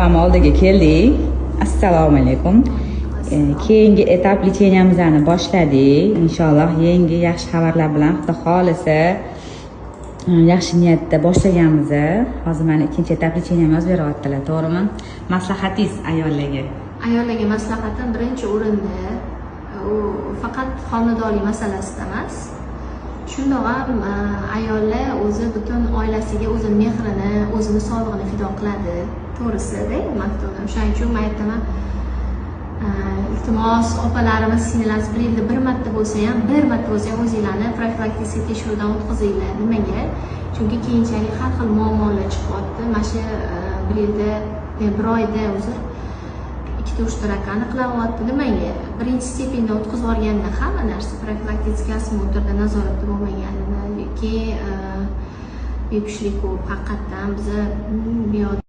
opam oldiga keldik. Assalomu alaykum. Keyingi etap licheniyamizni boshladik. Inshaalloh yangi yaxshi xabarlar bilan Xudo xolisa yaxshi niyatda boshlaganmiz. Hozir mana ikkinchi etap licheniyamizni yozib beryaptilar, to'g'rimi? Maslahatingiz ayollarga? Ayollarga maslahatim birinchi o'rinda u faqat xonadonlik masalasida emas. Shundoq ham ayollar o'zi butun oilasiga o'zini mehrini, o'zini sog'lig'ini fido qiladi. To'g'risi-da, maqtovdan. Shuning uchun men aytaman, iltimos opalarimiz, singillarimiz bir yilda bir marta bo'lsa ham o'zinglarni profilaktik tekshiruvdan o'tkazinglar. Nimaga? Chunki keyinchalik har xil muammolar chiqyapti. Mana shu bir yilda, bir oyda o'zi 2-3 rakani qilyapti. Nimaga? Birinchi stependa o'tkazib olganda hamma narsa profilaktikasini o'tirda nazoratda bo'lmaganini yoki bepushtlik ko'p. Haqiqatdan biz bu